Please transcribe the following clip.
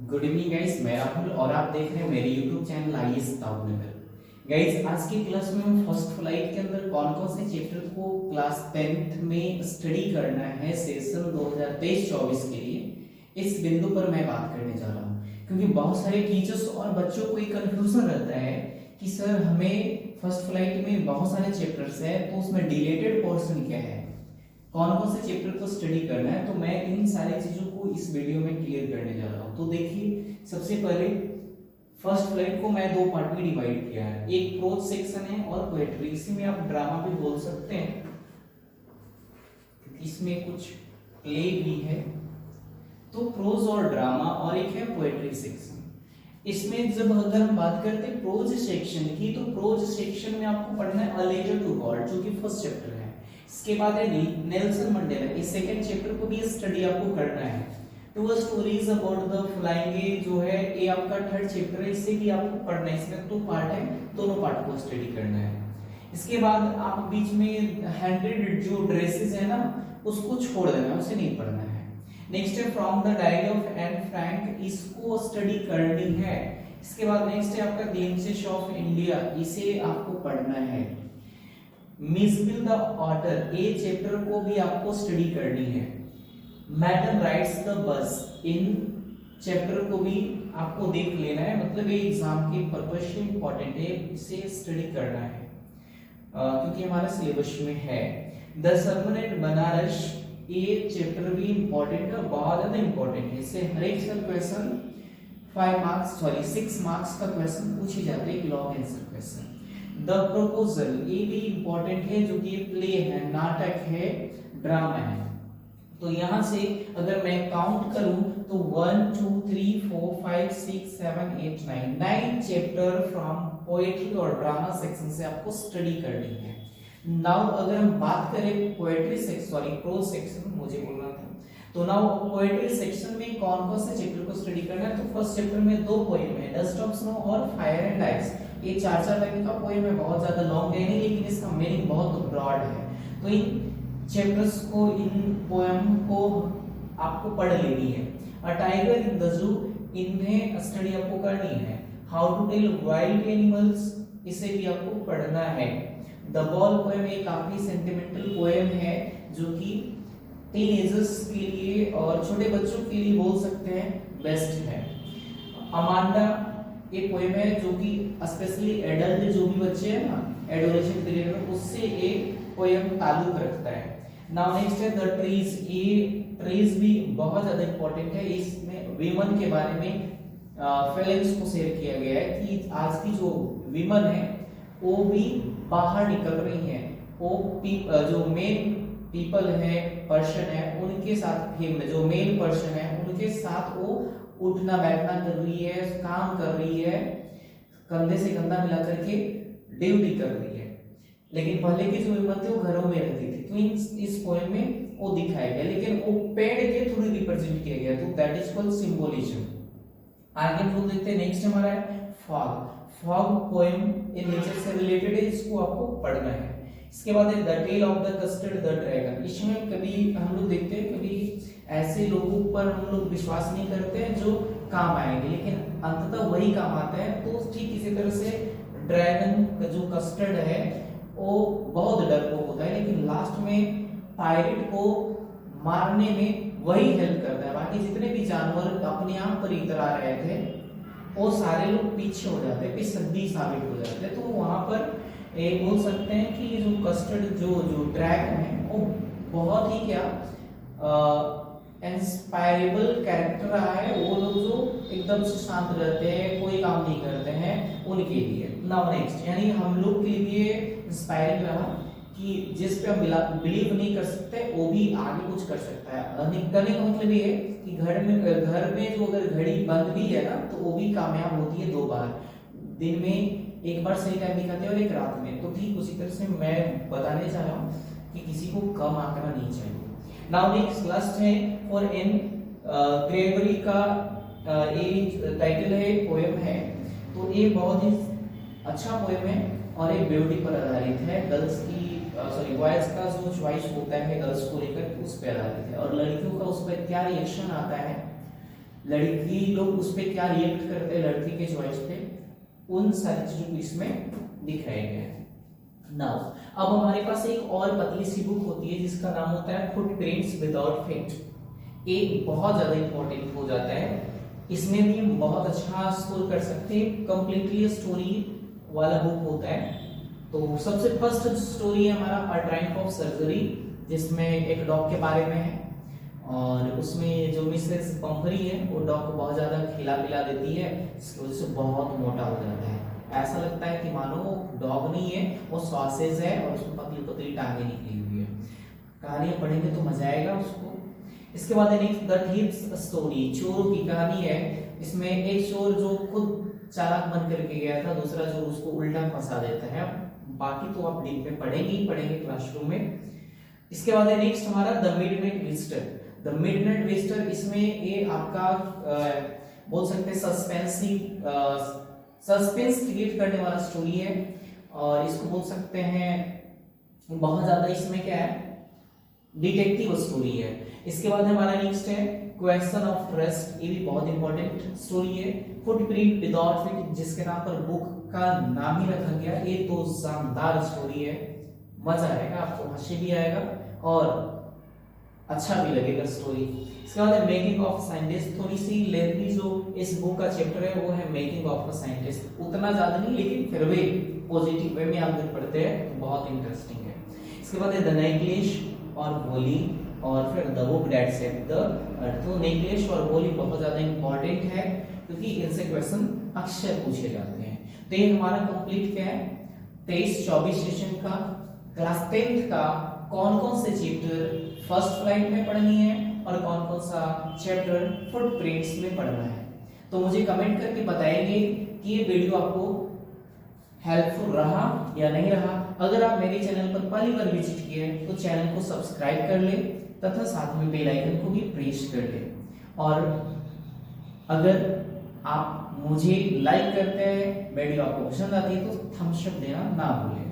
Good evening guys, मैं राहुल और आप देख रहे हैं मेरे यूट्यूब चैनल आईएएस ताबनगर। गाइस, आज की क्लास में हम फर्स्ट फ्लाइट के अंदर कौन कौन से चैप्टर को क्लास 10th में स्टडी करना है सेशन 2023-24 के लिए, इस बिंदु पर मैं बात करने जा रहा हूं। क्योंकि बहुत सारे टीचर्स और बच्चों को एक कंफ्यूजन रहता है कि सर हमें फर्स्ट फ्लाइट में बहुत सारे चैप्टर्स है, तो उसमें डिलेटेड पोर्शन क्या है, कौन कौन से चैप्टर को स्टडी करना है। तो मैं इन सारी चीजों को इस वीडियो में क्लियर करने जा रहा हूं। तो देखिए, सबसे पहले फर्स्ट फ्लाइट को मैं दो पार्ट में डिवाइड किया है। एक प्रोज सेक्शन है और पोएट्री। इसी में आप ड्रामा भी बोल सकते हैं क्योंकि इसमें कुछ प्ले भी है। तो प्रोज और ड्रामा, और एक है पोएट्री सेक्शन। इसमें जब अगर हम बात करते हैं प्रोज सेक्शन की, तो प्रोज सेक्शन में आपको पढ़ना है अ लेटर टू गॉड, जो कि फर्स्ट चैप्टर है। इसके बाद है नेल्सन मंडेला। इस सेकंड चैप्टर को भी स्टडी आपको करना है। Two stories about the flying जो है, ये आपका थर्ड चैप्टर है, इसे भी आपको पढ़ना है। इसमें दो पार्ट है, दोनों पार्ट को स्टडी करना है। इसके बाद आप बीच में 100 जो ड्रेसेस है ना, उसको छोड़ देना है, उसे नहीं पढ़ना है। नेक्स्ट है from the diary of Anne Frank, इसको स्टडी करनी है। इसके बाद नेक्स्ट है आपका ग्लिम्पसेस ऑफ इंडिया, इसे आपको पढ़ना है। मिसबिल द ऑटर, ए चैप्टर को भी आपको स्टडी करनी है। Madam rides the bus, in chapter को भी आपको देख लेना है, मतलब ये एग्जाम के पर्पस से इंपॉर्टेंट है, इसे स्टडी करना है क्योंकि हमारा सिलेबस में है। द सरमन एट बनारस, ये चैप्टर भी इंपॉर्टेंट है, बहुत ज्यादा इंपॉर्टेंट है। इससे हर एक साल क्वेश्चन 6 मार्क्स का क्वेश्चन पूछे जाते हैं, long answer question. The proposal, ये भी इंपॉर्टेंट है, जो कि प्ले है, नाटक है, ड्रामा है। तो यहां से अगर मैं काउंट करूं तो 1 2 3 4 5 6 7 8 9 चैप्टर फ्रॉम पोएट्री और ड्रामा सेक्शन से आपको स्टडी करनी है। नाउ अगर हम बात करें poetry section, sorry pros section मुझे बोलना था, तो नाउ पोएट्री सेक्शन में कौन कौन से चैप्टर को स्टडी करना है। तो फर्स्ट चैप्टर में दो पोएम है, डस्ट ऑफ स्नो और फायर एंड आइस। ये 4 लाइन का पोएम है, बहुत ज्यादा लॉन्ग है नहीं, लेकिन इसका मीनिंग बहुत ब्रॉड है। तो इन चैप्टर्स को, इन पोएम को आपको पढ़ लेनी है। A tiger in the zoo, इन्हें स्टडी आपको करनी है। How to tell wild animals, इसे भी आपको पढ़ना है। द बॉल पोएम एक काफी सेंटिमेंटल पोएम है, जो कि टीनेजर्स के लिए और छोटे बच्चों के लिए बोल सकते हैं बेस्ट है। अमांडा ये पोएम है, जो कि स्पेशली एडल्ट जो भी बच्चे हैं ना, एडोलेसेंट पीरियड में, उससे एक पोएम ताल्लुक रखता है। नाउ नेक्स्ट है द ट्रीज, ये ट्रीज भी बहुत ज्यादा इंपॉर्टेंट है। इसमें वीमन के बारे में फीलिंग्स को शेयर किया गया है कि आज की जो वीमन है वो भी बाहर निकल रही है, वो जो मेन पीपल है, पर्सन है, उनके साथ, जो मेल पर्सन है उनके साथ वो उठना बैठना कर रही है, काम कर रही है, कंधे से कंधा मिला करके ड्यूटी कर रही है। लेकिन पहले की जो वीमन थी वो घरों में रहती थी, तो इस पोएम में वो दिखाया गया, लेकिन वो पेड़ के थ्रू रिप्रेजेंट किया गया, तो दैट इज कॉल्ड सिंबोलिज्म। आगे हम लोग देखते हैं, नेक्स्ट हमारा है फॉग। फॉग पोएम ये नेचर से रिलेटेड है, इसको आपको पढ़ना है। इसके बाद है the tale of the custard the dragon. इसमें कभी हम लोग देखते हैं, कभी ऐसे लोगों पर हम लोग विश्वास नहीं करते हैं जो काम आएंगे, लेकिन अंततः वही काम आता है। तो ठीक इसी तरह से ड्रैगन का जो कस्टर्ड है वो बहुत डरपोक होता है, लेकिन लास्ट में पायरेट को मारने में वही हेल्प करता है। बाकी जितने भी जानवर अपने आप पर इतरा रहे थे, वो सारे लोग पीछे हो जाते हैं, सद्दी साबित हो जाते हैं। तो वहां पर एक बोल सकते हैं कि जो कस्टर्ड जो ड्रैगन है वो बहुत ही क्या इंस्पायरेबल कैरेक्टर रहा है। वो लोग जो एकदम से शांत रहते हैं, कोई काम नहीं करते हैं, उनके लिए। नाउ नेक्स्ट, यानी हम लोग के लिए इंस्पायरिंग रहा कि जिस पे हम बिलीव नहीं कर सकते वो भी आगे कुछ कर सकता है। करने का मतलब ये है कि घर में जो अगर घड़ी बंद भी है ना, तो वो भी कामयाब होती है 2 बार, दिन में एक बार सही टाइम दिखाते हैं और एक रात में। तो ठीक उसी तरह से मैं बताने चाह रहा हूँ कि किसी को कम आंकना नहीं चाहिए। नाउ नेक्स्ट लास्ट है फॉर एन ग्रेगरी का, ये टाइटल है, पोएम है। तो ये बहुत ही अच्छा पोएम है और एक ब्यूटी पर आधारित है। गर्ल्स की बॉयज का जो चॉइस होता है गर्ल्स को लेकर, उस पर आधारित है। और लड़कियों का उस पर क्या रिएक्शन आता है लड़की लोग उस पे क्या रिएक्ट करते हैं लड़की के चॉइस पे, उन सारी चीजों को इसमें दिखाया गया है। नाउ अब हमारे पास एक और पतली सी बुक होती है जिसका नाम होता है फुटप्रिंट्स विदाउट फीट। एक बहुत ज्यादा इंपॉर्टेंट हो जाता है, इसमें भी हम बहुत अच्छा स्कोर कर सकते हैं। कंप्लीटली स्टोरी वाला बुक होता है। तो सबसे फर्स्ट स्टोरी है हमारा अ ट्रायम्फ ऑफ सर्जरी, जिसमें एक डॉग के बारे में है और उसमें जो मिसेस पंपरी है वो डॉग को बहुत ज्यादा खिला पिला देती है, इसकी वजह से बहुत मोटा हो जाता है। ऐसा लगता है कि मानो डॉग नहीं है, वो सॉसेज है और उसमें पतली पतली टांगे निकली हुई है। कहानी पढ़ेंगे तो मजा आएगा उसको। इसके बाद नेक्स्ट द थीव्स स्टोरी, चोरों की कहानी है। इसमें एक चोर जो खुद चालाक बन करके गया था, दूसरा चोर उसको उल्टा फंसा देता है। बाकी तो आप डीप में पढ़ेंगे ही पढ़ेंगे क्लासरूम में। इसके बाद नेक्स्ट हमारा the midnight visitor. The midnight visitor, इसमें ये आपका बोल सकते हैं सस्पेंस क्रिएट करने वाला स्टोरी है और इसको बोल सकते हैं बहुत ज्यादा इसमें क्या है डिटेक्टिव स्टोरी है। इसके बाद हमारा नेक्स्ट है क्वेश्चन ऑफ ट्रस्ट, ये भी बहुत इंपॉर्टेंट स्टोरी है। फुटप्रिंट विदाउट फीट, जिसके नाम पर बुक का नाम ही रखा गया। ये तो शानदार स्टोरी है, मजा आएगा आपको, हंसी भी आएगा और अच्छा भी लगेगा स्टोरी। इसके बाद मेकिंग ऑफ साइंटिस्ट, थोड़ी सी लेंथी जो इस बुक का चैप्टर है वो है मेकिंग ऑफ अ साइंटिस्ट। उतना ज्यादा नहीं लेकिन फिर भी पॉजिटिव वे में आप जब पढ़ते हैं तो बहुत इंटरेस्टिंग है। इसके बाद द नेकलेस और वोली और फिर the book that saved the earth. तो नेकलेस और वोली बहुत ज्यादा इंपॉर्टेंट है क्योंकि इनसे क्वेश्चन अक्सर पूछे जाते हैं। तो ये हमारा कंप्लीट क्या है 23-24 सेशन का क्लास 10th का कौन कौन से चैप्टर फर्स्ट फ्लाइट में पढ़नी है और कौन कौन सा चैप्टर फुटप्रिंट्स में पढ़ना है। तो मुझे कमेंट करके बताएंगे कि ये वीडियो आपको हेल्पफुल रहा या नहीं रहा। अगर आप मेरे चैनल पर पहली बार विजिट किए हैं तो चैनल को सब्सक्राइब कर ले तथा साथ में बेल आइकन को भी प्रेस कर ले। और अगर आप मुझे लाइक करते हैं, वीडियो आपको पसंद आती है तो थम्स अप देना ना भूलें।